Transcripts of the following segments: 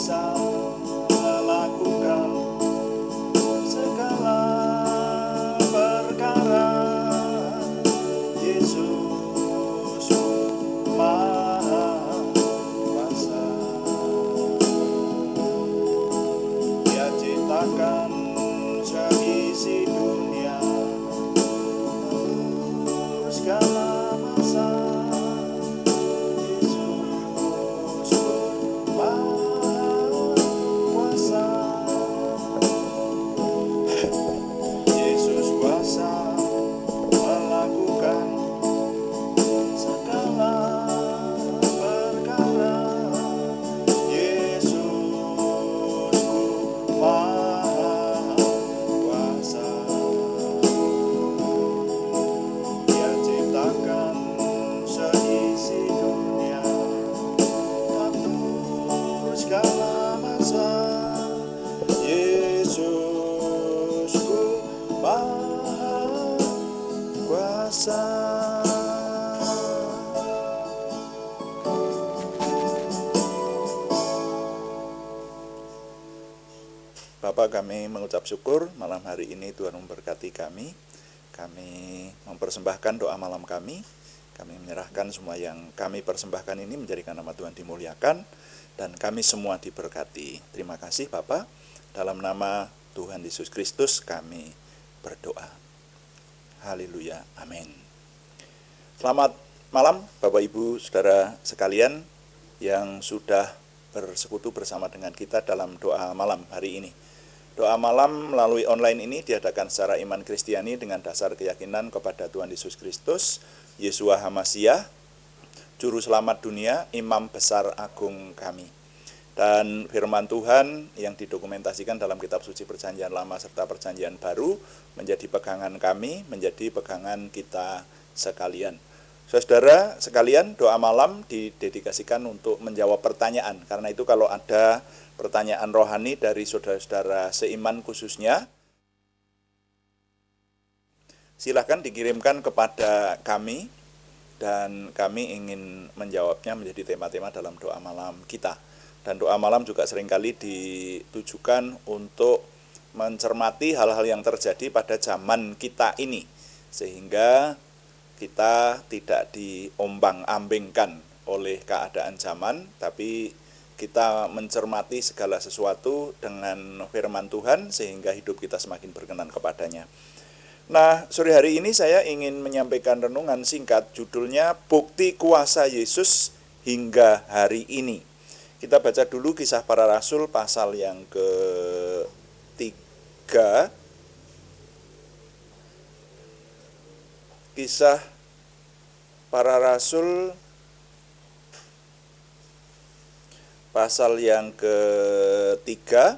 bisa melakukan segala perkara. Yesus Maha Kuasa. Dia ciptakan seisi dunia, mengatur segala masa. Yesus Maha Kuasa. Yesus kuasa melakukan segala perkara. Yesus Maha Kuasa. Dia ciptakan seisi dunia, atur segala masa. Yesusku Maha Kuasa. Bapa, kami mengucap syukur malam hari ini Tuhan memberkati kami. Kami mempersembahkan doa malam kami. Kami menyerahkan semua yang kami persembahkan ini menjadikan nama Tuhan dimuliakan dan kami semua diberkati. Terima kasih Bapa. Dalam nama Tuhan Yesus Kristus kami berdoa. Haleluya. Amin. Selamat malam Bapak Ibu Saudara sekalian yang sudah bersekutu bersama dengan kita dalam doa malam hari ini. Doa malam melalui online ini diadakan secara iman Kristiani dengan dasar keyakinan kepada Tuhan Yesus Kristus, Yeshua HaMasyiah, Juru Selamat dunia, Imam Besar Agung kami. Dan firman Tuhan yang didokumentasikan dalam kitab suci Perjanjian Lama serta Perjanjian Baru menjadi pegangan kami, menjadi pegangan kita sekalian. Saudara sekalian, doa malam didedikasikan untuk menjawab pertanyaan. Karena itu kalau ada pertanyaan rohani dari saudara-saudara seiman khususnya, silahkan dikirimkan kepada kami dan kami ingin menjawabnya menjadi tema-tema dalam doa malam kita. Dan doa malam juga seringkali ditujukan untuk mencermati hal-hal yang terjadi pada zaman kita ini, sehingga kita tidak diombang-ambingkan oleh keadaan zaman, tapi kita mencermati segala sesuatu dengan firman Tuhan sehingga hidup kita semakin berkenan kepadanya. Nah, sore hari ini saya ingin menyampaikan renungan singkat, judulnya Bukti Kuasa Yesus Hingga Hari Ini. Kita baca dulu Kisah Para Rasul pasal yang ke-3. Kisah Para Rasul pasal yang ke-3.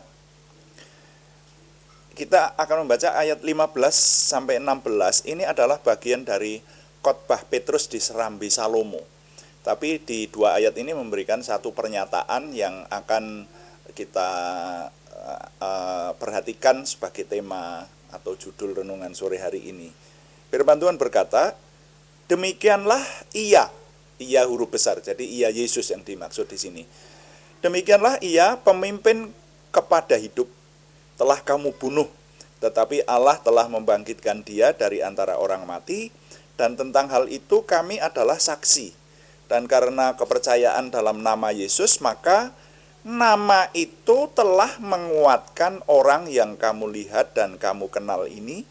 Kita akan membaca ayat 15 sampai 16. Ini adalah bagian dari khotbah Petrus di Serambi Salomo. Tapi di dua ayat ini memberikan satu pernyataan yang akan kita perhatikan sebagai tema atau judul renungan sore hari ini. Firman Tuhan berkata, demikianlah ia huruf besar, jadi ia Yesus yang dimaksud di sini. Demikianlah ia pemimpin kepada hidup, telah kamu bunuh, tetapi Allah telah membangkitkan dia dari antara orang mati, dan tentang hal itu kami adalah saksi. Dan karena kepercayaan dalam nama Yesus, maka nama itu telah menguatkan orang yang kamu lihat dan kamu kenal ini,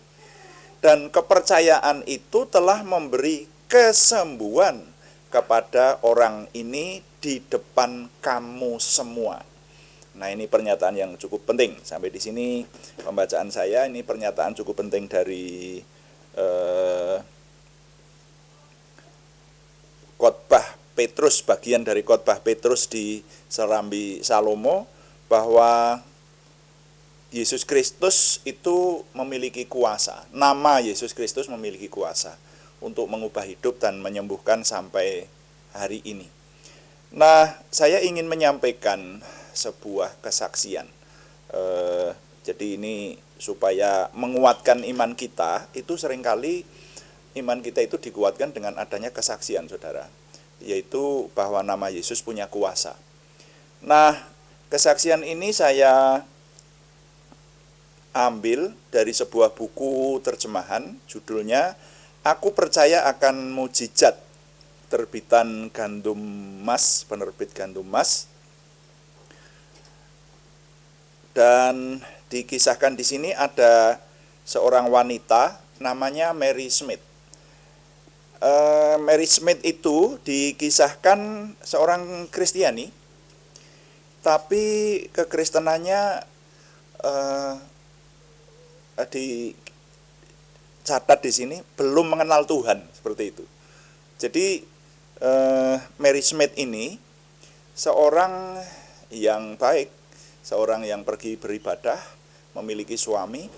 dan kepercayaan itu telah memberi kesembuhan kepada orang ini di depan kamu semua. Nah, ini pernyataan yang cukup penting. Sampai di sini pembacaan saya, ini pernyataan cukup penting dari khotbah Petrus, bagian dari khotbah Petrus di Serambi Salomo, bahwa Yesus Kristus itu memiliki kuasa. Nama Yesus Kristus memiliki kuasa untuk mengubah hidup dan menyembuhkan sampai hari ini. Nah, saya ingin menyampaikan sebuah kesaksian. Jadi ini supaya menguatkan iman kita, itu seringkali iman kita itu dikuatkan dengan adanya kesaksian, saudara. Yaitu bahwa nama Yesus punya kuasa. Nah, Kesaksian ini saya ambil dari sebuah buku terjemahan, judulnya Aku Percaya Akan Mujizat, terbitan Gandum Mas, penerbit Gandum Mas. Dan dikisahkan di sini ada seorang wanita namanya Mary Smith. Mary Smith itu dikisahkan seorang Kristiani, tapi kekristenannya dicatat di sini belum mengenal Tuhan, seperti itu. Jadi Mary Smith ini seorang yang baik, seorang yang pergi beribadah, memiliki suami,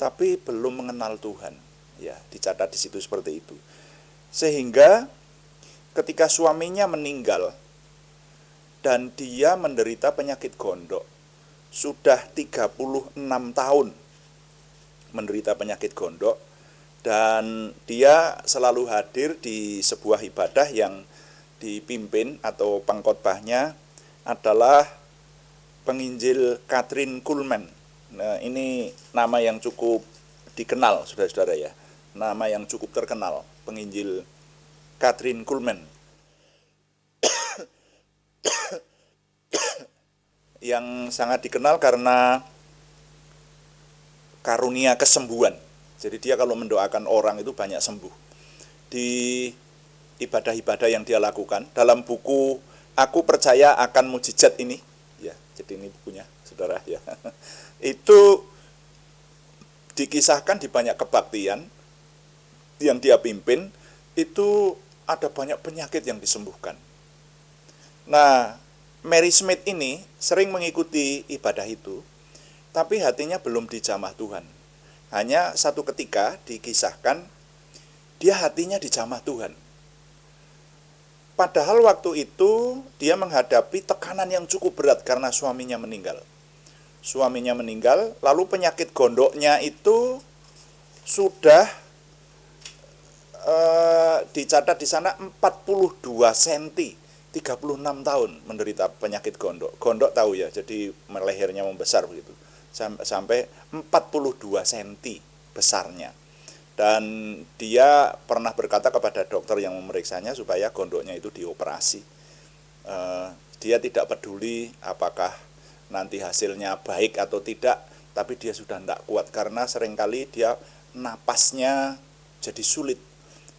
tapi belum mengenal Tuhan. Ya, dicatat di situ seperti itu. Sehingga ketika suaminya meninggal dan dia menderita penyakit gondok, sudah 36 tahun menderita penyakit gondok, dan dia selalu hadir di sebuah ibadah yang dipimpin atau pengkhotbahnya adalah penginjil Kathryn Kuhlman. Nah, ini nama yang cukup dikenal, saudara-saudara ya. Nama yang cukup terkenal, penginjil Kathryn Kuhlman. Yang sangat dikenal karena karunia kesembuhan. Jadi dia kalau mendoakan orang itu banyak sembuh. Di ibadah-ibadah yang dia lakukan, dalam buku Aku Percaya Akan Mujizat ini, ya, jadi ini bukunya, saudara ya. Itu dikisahkan di banyak kebaktian yang dia pimpin, itu ada banyak penyakit yang disembuhkan. Nah, Mary Smith ini sering mengikuti ibadah itu, tapi hatinya belum dijamah Tuhan. Hanya satu ketika dikisahkan, dia hatinya dijamah Tuhan. Padahal waktu itu dia menghadapi tekanan yang cukup berat karena suaminya meninggal. Suaminya meninggal, lalu penyakit gondoknya itu sudah dicatat di sana 42 cm, 36 tahun menderita penyakit gondok. Gondok tahu ya, jadi lehernya membesar begitu. Sampai 42 cm besarnya. Dan dia pernah berkata kepada dokter yang memeriksanya supaya gondoknya itu dioperasi. Dia tidak peduli apakah nanti hasilnya baik atau tidak, tapi dia sudah tidak kuat karena seringkali dia napasnya jadi sulit.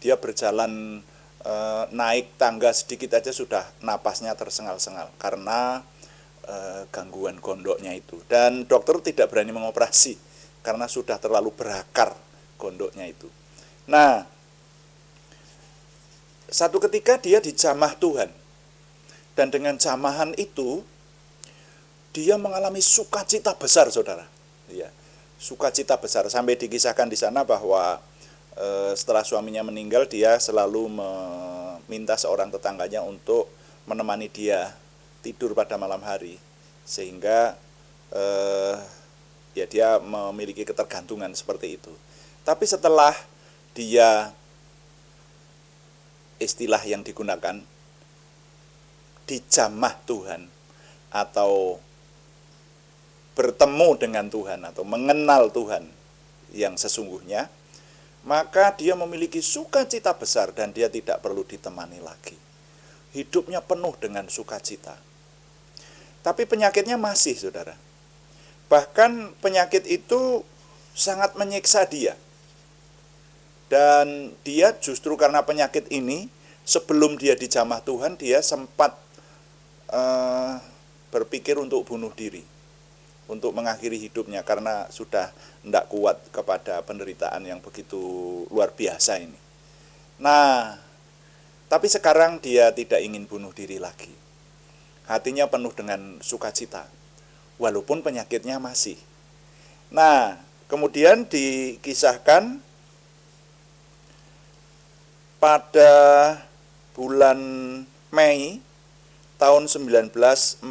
Dia berjalan naik tangga sedikit aja sudah napasnya tersengal-sengal karena gangguan gondoknya itu. Dan dokter tidak berani mengoperasi karena sudah terlalu berakar gondoknya itu. Nah, satu ketika dia dijamah Tuhan, dan dengan jamahan itu dia mengalami sukacita besar, saudara. Ya, sukacita besar sampai dikisahkan di sana bahwa setelah suaminya meninggal, dia selalu meminta seorang tetangganya untuk menemani dia tidur pada malam hari, sehingga ya dia memiliki ketergantungan seperti itu. Tapi setelah dia, istilah yang digunakan, dijamah Tuhan atau bertemu dengan Tuhan atau mengenal Tuhan yang sesungguhnya, maka dia memiliki sukacita besar dan dia tidak perlu ditemani lagi. Hidupnya penuh dengan sukacita. Tapi penyakitnya masih, saudara. Bahkan penyakit itu sangat menyiksa dia. Dan dia justru karena penyakit ini, sebelum dia dijamah Tuhan, dia sempat berpikir untuk bunuh diri, untuk mengakhiri hidupnya karena sudah tidak kuat kepada penderitaan yang begitu luar biasa ini. Nah, tapi sekarang dia tidak ingin bunuh diri lagi. Hatinya penuh dengan sukacita, walaupun penyakitnya masih. Nah, kemudian dikisahkan pada bulan Mei tahun 1949.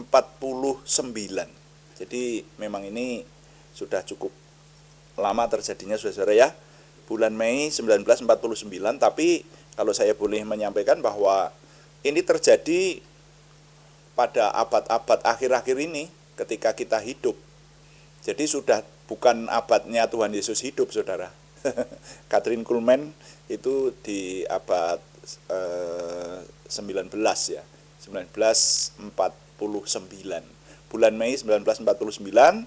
Jadi memang ini sudah cukup lama terjadinya, saudara ya. Bulan Mei 1949, tapi kalau saya boleh menyampaikan bahwa ini terjadi pada abad-abad akhir-akhir ini ketika kita hidup. Jadi sudah bukan abadnya Tuhan Yesus hidup, saudara. Kathryn Kuhlman itu di abad 19 ya, 1949. Bulan Mei 1949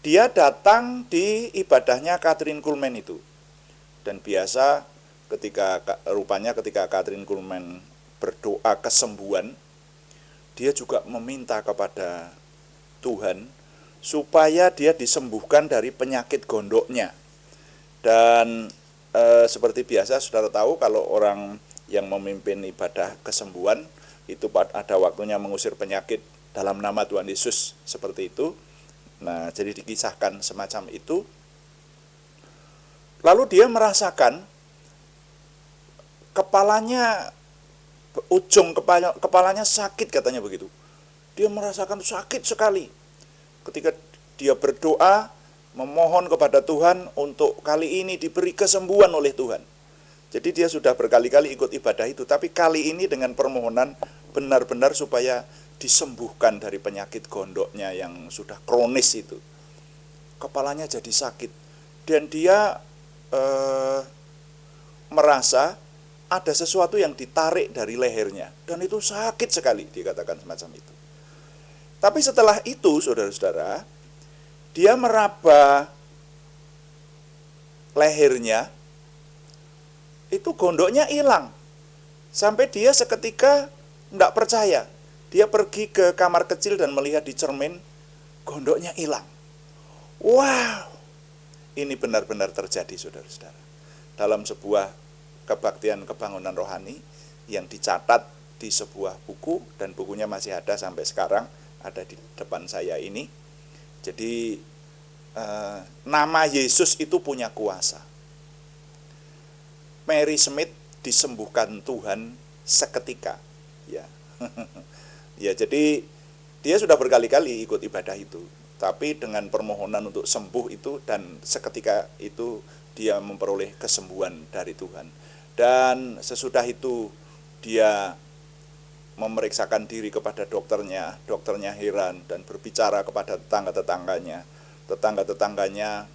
dia datang di ibadahnya Kathryn Kuhlman itu. Dan biasa rupanya ketika Kathryn Kuhlman berdoa kesembuhan, dia juga meminta kepada Tuhan supaya dia disembuhkan dari penyakit gondoknya. Dan seperti biasa saudara tahu, kalau orang yang memimpin ibadah kesembuhan itu ada waktunya mengusir penyakit dalam nama Tuhan Yesus, seperti itu. Nah, jadi dikisahkan semacam itu. Lalu dia merasakan kepalanya sakit, katanya begitu. Dia merasakan sakit sekali. Ketika dia berdoa, memohon kepada Tuhan untuk kali ini diberi kesembuhan oleh Tuhan. Jadi dia sudah berkali-kali ikut ibadah itu, tapi kali ini dengan permohonan benar-benar supaya disembuhkan dari penyakit gondoknya yang sudah kronis itu. Kepalanya jadi sakit dan dia merasa ada sesuatu yang ditarik dari lehernya dan itu sakit sekali, dikatakan semacam itu. Tapi setelah itu, saudara-saudara, dia meraba lehernya, itu gondoknya hilang. Sampai dia seketika tidak percaya. Dia pergi ke kamar kecil dan melihat di cermin, gondoknya hilang. Wow, ini benar-benar terjadi, saudara-saudara. Dalam sebuah kebaktian kebangunan rohani yang dicatat di sebuah buku, dan bukunya masih ada sampai sekarang, ada di depan saya ini. Jadi nama Yesus itu punya kuasa. Mary Smith disembuhkan Tuhan seketika, ya. Ya, jadi dia sudah berkali-kali ikut ibadah itu, tapi dengan permohonan untuk sembuh itu, dan seketika itu dia memperoleh kesembuhan dari Tuhan. Dan sesudah itu dia memeriksakan diri kepada dokternya heran dan berbicara kepada tetangga-tetangganya. Tetangga-tetangganya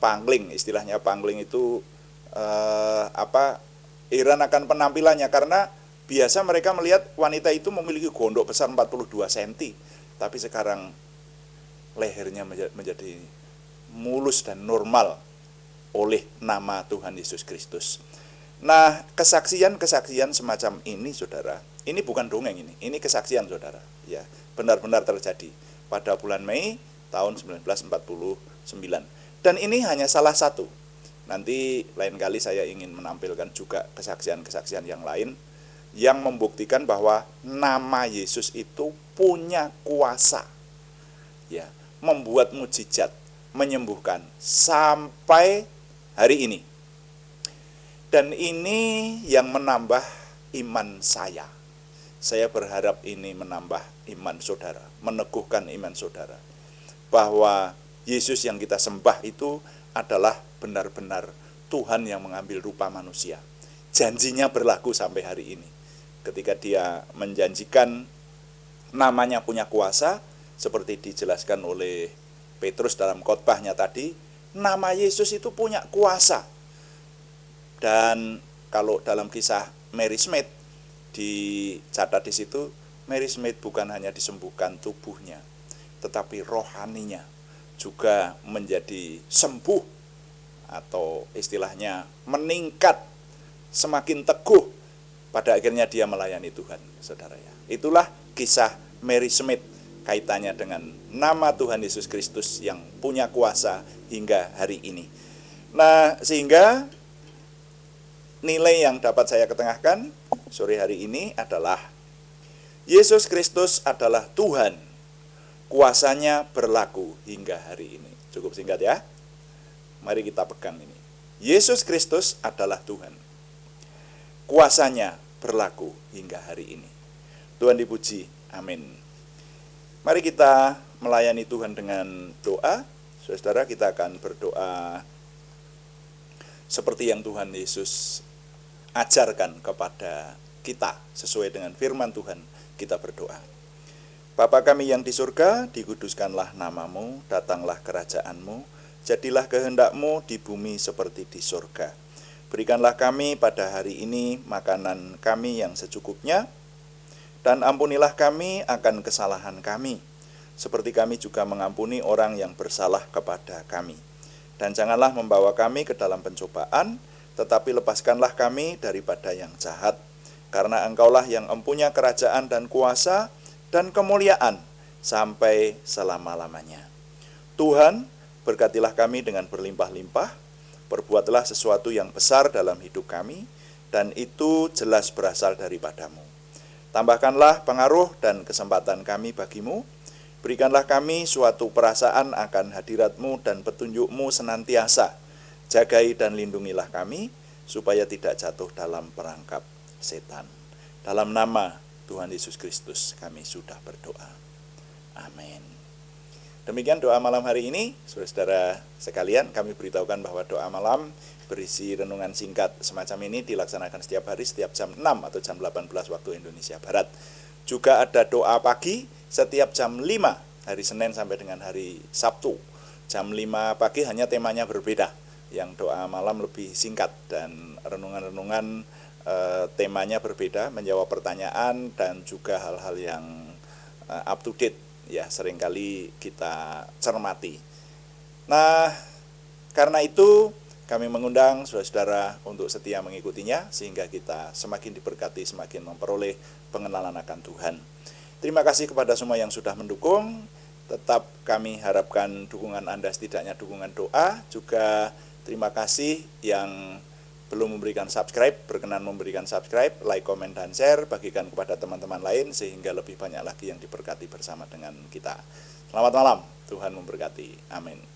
pangling, istilahnya pangling itu heran akan penampilannya, karena biasa mereka melihat wanita itu memiliki gondok besar 42 cm, tapi sekarang lehernya menjadi mulus dan normal oleh nama Tuhan Yesus Kristus. Nah, kesaksian-kesaksian semacam ini, saudara, ini bukan dongeng, ini kesaksian, saudara, ya, benar-benar terjadi pada bulan Mei tahun 1949. Dan ini hanya salah satu. Nanti lain kali saya ingin menampilkan juga kesaksian-kesaksian yang lain yang membuktikan bahwa nama Yesus itu punya kuasa, ya, membuat mukjizat, menyembuhkan sampai hari ini. Dan ini yang menambah iman saya. Saya berharap ini menambah iman saudara, meneguhkan iman saudara, bahwa Yesus yang kita sembah itu adalah benar-benar Tuhan yang mengambil rupa manusia. Janjinya berlaku sampai hari ini. Ketika dia menjanjikan namanya punya kuasa, seperti dijelaskan oleh Petrus dalam khotbahnya tadi, nama Yesus itu punya kuasa. Dan kalau dalam kisah Mary Smith dicatat di situ, Mary Smith bukan hanya disembuhkan tubuhnya, tetapi rohaninya juga menjadi sembuh, atau istilahnya meningkat, semakin teguh. Pada akhirnya dia melayani Tuhan, saudara, ya. Itulah kisah Mary Smith, kaitannya dengan nama Tuhan Yesus Kristus yang punya kuasa hingga hari ini. Nah, sehingga nilai yang dapat saya ketengahkan sore hari ini adalah Yesus Kristus adalah Tuhan, kuasanya berlaku hingga hari ini. Cukup singkat, ya. Mari kita pegang ini. Yesus Kristus adalah Tuhan, kuasanya berlaku hingga hari ini. Tuhan dipuji, amin. Mari kita melayani Tuhan dengan doa. Saudara, kita akan berdoa seperti yang Tuhan Yesus ajarkan kepada kita sesuai dengan firman Tuhan. Kita berdoa. Bapa kami yang di surga, dikuduskanlah namamu, datanglah kerajaanmu, jadilah kehendak-Mu di bumi seperti di surga. Berikanlah kami pada hari ini makanan kami yang secukupnya, dan ampunilah kami akan kesalahan kami, seperti kami juga mengampuni orang yang bersalah kepada kami. Dan janganlah membawa kami ke dalam pencobaan, tetapi lepaskanlah kami daripada yang jahat. Karena Engkaulah yang empunya kerajaan dan kuasa dan kemuliaan sampai selama-lamanya. Tuhan, berkatilah kami dengan berlimpah-limpah, perbuatlah sesuatu yang besar dalam hidup kami, dan itu jelas berasal daripada-Mu. Tambahkanlah pengaruh dan kesempatan kami bagi-Mu, berikanlah kami suatu perasaan akan hadirat-Mu dan petunjuk-Mu senantiasa. Jagai dan lindungilah kami, supaya tidak jatuh dalam perangkap setan. Dalam nama Tuhan Yesus Kristus kami sudah berdoa. Amin. Demikian doa malam hari ini, saudara-saudara sekalian, kami beritahukan bahwa doa malam berisi renungan singkat semacam ini dilaksanakan setiap hari setiap jam 6 atau jam 18 waktu Indonesia Barat. Juga ada doa pagi setiap jam 5 hari Senin sampai dengan hari Sabtu. Jam 5 pagi hanya temanya berbeda. Yang doa malam lebih singkat dan renungan-renungan temanya berbeda, menjawab pertanyaan dan juga hal-hal yang up to date ya seringkali kita cermati. Nah, karena itu kami mengundang saudara-saudara untuk setia mengikutinya sehingga kita semakin diberkati, semakin memperoleh pengenalan akan Tuhan. Terima kasih kepada semua yang sudah mendukung. Tetap kami harapkan dukungan Anda, setidaknya dukungan doa. Juga terima kasih yang belum memberikan subscribe, berkenan memberikan subscribe, like, komen, dan share, bagikan kepada teman-teman lain sehingga lebih banyak lagi yang diberkati bersama dengan kita. Selamat malam, Tuhan memberkati. Amin.